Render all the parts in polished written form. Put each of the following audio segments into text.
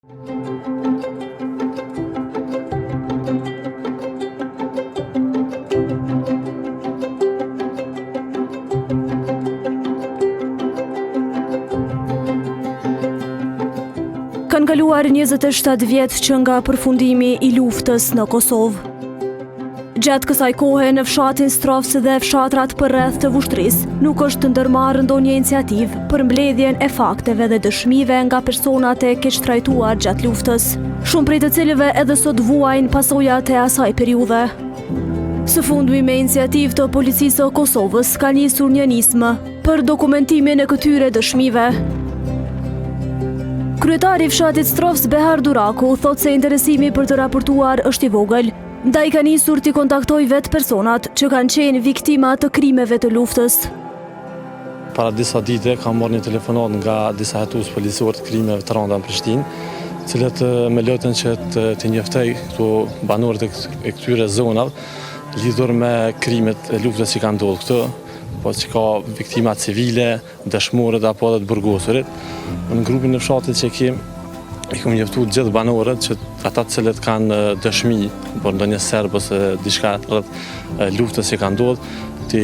Kanë kaluar 27 vjet që nga përfundimi i luftës në Kosovë. Gjatë kësaj kohe në fshatin Strovës dhe fshatrat përreth të Vushtrisë nuk është ndërmarrë ndonjë iniciativë për mbledhjen e fakteve dhe dëshmive nga personat e keqtrajtuar gjatë luftës, shumë prej të cilëve edhe sot vuajnë pasojat e asaj periudhe. Së fundmi me iniciativë të policisë së Kosovës ka nisur një nismë për dokumentimin e këtyre dëshmive. Kryetari i fshatit Strovës Behar Duraku thotë se interesimi për të raportuar është i vogël, ndaj ka nisur t'i kontaktoj vetë personat që kanë qenë viktima të krimeve të luftës. Para disa dite kam marrë një telefonat nga disa hetues policorë të krimeve të rënda në Prishtinë, cilët me lotën që të njoftoj këtu banorët e këtyre zonave lidhur me krimet e luftës që kanë ndodhur këtu, po që ka viktima civile, dëshmorët apo edhe të burgosurit. Në grupin e fshatit që i kam njoftuar gjithë banorët që ata të cilët kanë dëshmi për ndonjë serb ose diçka rreth luftës që kanë ndodhur, të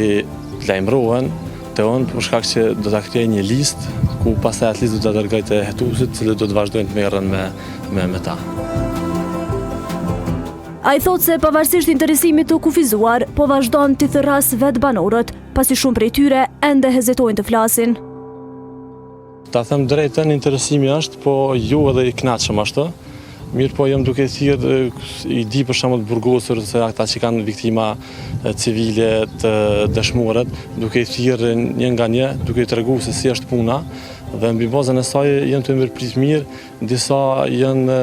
lajmërohen te unë për shkak që do ta krijoj një listë ku pastaj atë listë do ta dërgoj te hetuesit, të cilët do të vazhdojnë të merren me ta. Ai thotë se pavarësisht interesimit të kufizuar, po vazhdon të thërras vetë banorët, pasi shumë prej tyre ende hezitojnë të flasin. Ta them drejtën, interesimi është, po jo edhe i kënaqshëm ashtu. Mirë po jam duke thirrë, i di për shembull burgosur se ata që kanë viktima civile të dëshmorët, duke i thirrë një nga një, duke i treguar se si është puna, dhe mbi bazën e saj janë të mirëprit mirë, disa janë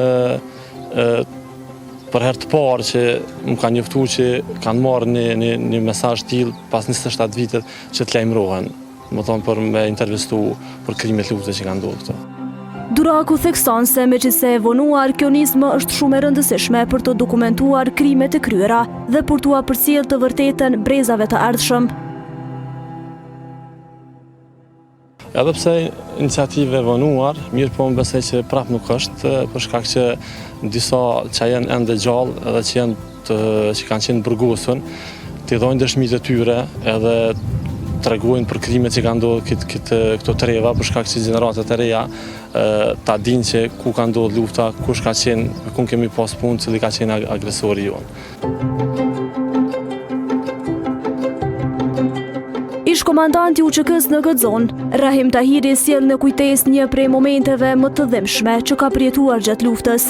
për herë të parë që më kanë njoftuar që kanë marrë një mesazh tillë pas 27 vitet që të lajmërohen, më thonë për me intervistu për krimet luftës që kanë ndodhur këtu. Duraku thekson se megjithse e vonuar, kjo nismë është shumë e rëndësishme për të dokumentuar krimet e kryera dhe për t'u përcjellë të vërtetën brezave të ardhshëm. Edhe pse iniciativë e vonuar, mirë po më besoj që prap nuk është, për shkak që disa që janë ende gjallë edhe që kanë qenë burgosur, t'i dhojnë dëshmitë e tyre edhe tregojnë për krimet që kanë ndodhur këto treva, për shkak që gjeneratat e reja ta dinë që ku ka ndodhur lufta, kush ka qenë, ku kemi pas punë, cili ka qenë agresori jonë. Ish komandanti UÇK-s në këtë zonë, Rahim Tahiri sjell në kujtesë një prej momenteve më të dhimbshme që ka përjetuar gjatë luftës.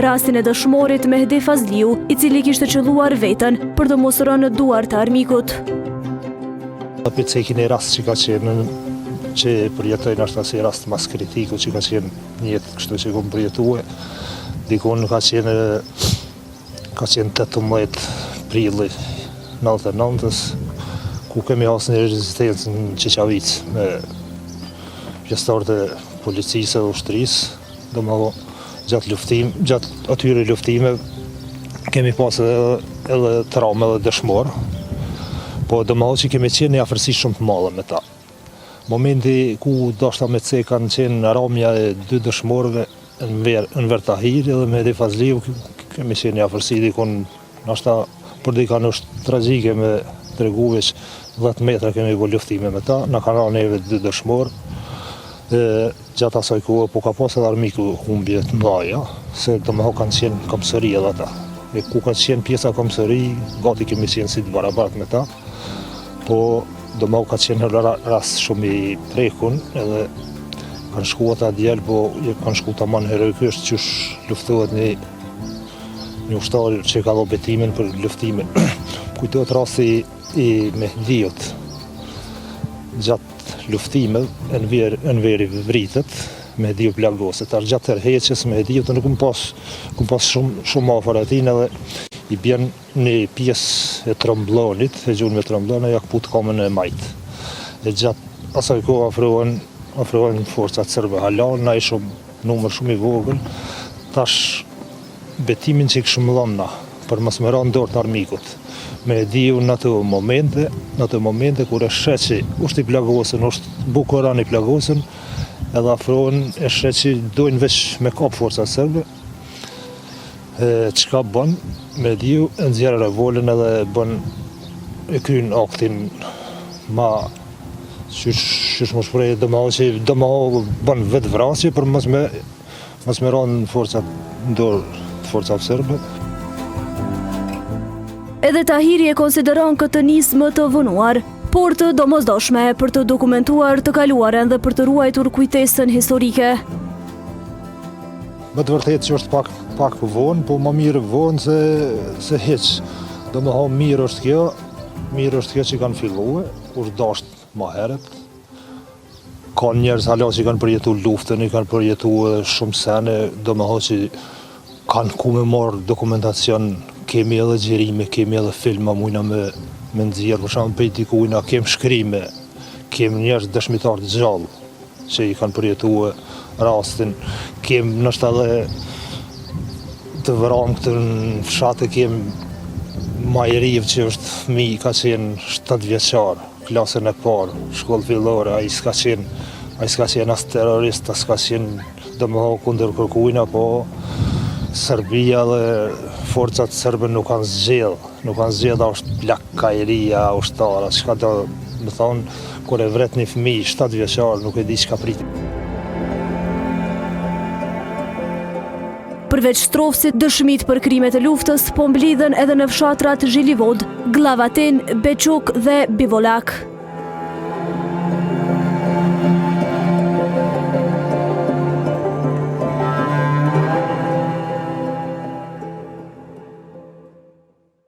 Rastin e dëshmorit Mehdi Fazliu, i cili kishte qelluar veten për të mos rënë në duart të armikut. Pecekin e rast që ka qenë, që përjetojnë është asë rast mas kritiku që ka qenë njëtë kështu që kom përjetue. Dikon ka qenë 18 prilli 99-ës, ku kemi hasë një rezistencë në Qeqavic me pjesëtarët e policisë dhe ushtrisë, dhe më gjatë atyre luftime kemi pasë edhe traume dhe dëshmorë, po dhe më që kemi qenë një afërsi shumë të madhe me ta. Momenti ku dashta me C kanë qenë ramja e 2 dëshmorëve në Vertahiri dhe me Mehdi Fazliu, kemi qenë një afërsi dikon, nashta për dikon është tragjike me tregu veç 10 metra kemi bo luftime me ta, në kanë ranë neve 2 dëshmorë, gjatë asaj kohë, po ka pas edhe armiku humbje të mdhaja, se do më kanë qenë komësëri edhe ata. E ku kanë qenë pjesa komësëri, gati kemi qenë si të barabartë me ta, po do më ka qenë rast shumë i prekun, edhe kanë shku ata djelë, po kanë shku të manë heroikisht qësh luftohet një ushtarë që ka dho betimin për luftimin. Kujtohet rasti i Mehdiut gjatë luftimet në veri vritet, Mehdiu plagoset. Gjatë tërheqjes Mehdiut nuk kum pas shumë afër atin edhe i bjen një pjesë e tromblonit, e gjunë me tromblon, ja këput kamën e majtë. E gjatë asaj kohë afrohen forcat serbe halal, na i numër shumë i vogël, tash betimin që i këshmë dhomna, për mos më ranë dorë të armikut. Mehdiu në ato momente kur e sheqi, është i plagosën, është bukuran i plagosën, edhe afrohen e shet që dojnë veç me kap forcat serbe. Çka bën me diu e nxjerr revolën edhe bën e kryen aktin ma qysh më shprej do më bën vetë vrasje për mos me ranë forcat ndorë forcat serbe. Edhe Tahiri e konsideron këtë nismë të vënuar, por të domosdoshme për të dokumentuar të kaluaren dhe për të ruajtur kujtesën historike. Me të vërtetë që është pak vonë, po më mirë vonë se hiç. Do më thonë mirë është kjo që kanë filluar, është dashur më herët. Ka njerëz hala që kanë përjetuar luftën, kanë përjetuar shumë sene, do më thonë që kanë ku me marrë dokumentacion, kemi edhe gjerime, kemi edhe filma, mujna me nxjerr, për shembull prej dikujna kemi shkrime, kemi njerëz dëshmitar të gjallë që i kanë përjetuar rastin, kemi nështë edhe të vëram këtë në fshatë, kemi Majeriv që është fëmi, ka qenë 7 vjeçar, klasën e parë, shkollë fillore, ai s'ka qenë as terrorist, as s'ka qenë do më thonë kundër kërkujna, po Serbia dhe forcat serbe nuk kanë zgjedh, është plak kajeria, ushtara, çka do më thonë, kur e vret një fëmijë 7 vjeçar, nuk e di çka prit. Përveç Shtrofsit, dëshmit për krimet e luftës po mblidhen edhe në fshatrat Zhilivod, Glavatin, Beçuk dhe Bivolak.